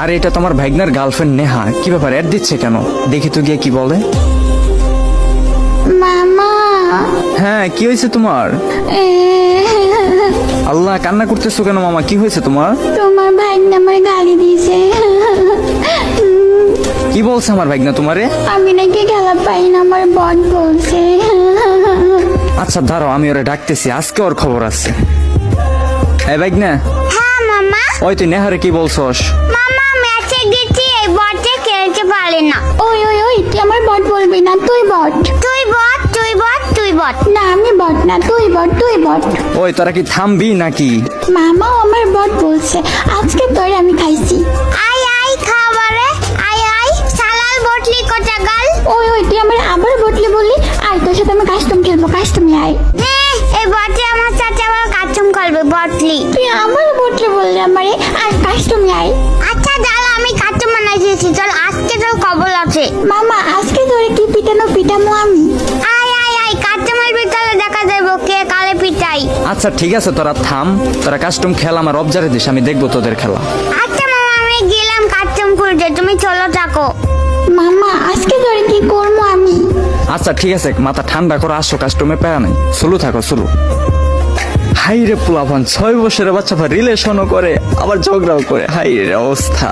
আরে এটা তোমার ভাইগনার গার্লফ্রেন্ড নেহা। কি ব্যাপার, অ্যাড দিচ্ছে কেন? দেখি তো গিয়ে কি বলে। মামা হ্যাঁ, কি হয়েছে তোমার? আল্লাহ, কান্না করতেছো কেন মামা? কি হয়েছে তোমার? তোমার ভাই আমার গালি দিয়েছে। কি বলছে আমার ভাইগনা তোমারে? আমি নাকি খেলা পাই না, আমার বট বলছে। আচ্ছা দাঁড়াও, আমি ওরা ডাকতেছি, আজকে ওর খবর আছে। এই ভাইগনা, হ্যাঁ মামা। ওই তুই নেহারে কি বলছস? মামা ম্যাচে গেছি, এই বটে খেলতে পারে না। ওই ওই ওই, তুই আমার বট বলবি না, তুই বট। তুই বট, তুই বট, তুই বট। না আমি বট না, তুই বট, তুই বট। ওই তোরা কি থামবি নাকি? মামাও আমার বট বলছে, আজকে তোরে আমি খাইছি। আই আই খাবারে, আই আই সালাল বটলি কোটা গাল। ওই ওই, তুই আমার আবার বটলি বললি। আয় তোর সাথে আমি কাস্টম খেলবো, কাস্টমে আয়। এই বটে আমার সাথে আবার কাস্টম খেলবে, বটলি। তুই আমার বটলি বললি আমারে, আর কাস্টমে আয়। আচ্ছা দাঁড়া, আমি কাস্টম বানাইছি, চল আজকে তোর খবর আছে। মামা আজকে তোরে কি পিটানো পিটামো আমি। আয় আয় আয়, কাস্টমের ভিতরে দেখা যাবে কে কালে পিটাই। আচ্ছা ঠিক আছে, তোরা থাম, তোরা কাস্টম খেলা আমার অবজারে দিস, আমি দেখবো তোদের খেলা। আচ্ছা মামা, আমি গেলাম কাস্টম খুলতে, তুমি চলো থাকো। মামা আজকে তোরে কি করবো আমি। আচ্ছা ঠিক আছে, মাথা ঠান্ডা করে আসো, কাস্টমে পেয়া নাই, চলু থাকো চলু। হাই রে পোলাপান, 6 বছরের বাচ্চা রিলেশনও করে আবার ঝগড়াও করে, হাই রে অবস্থা।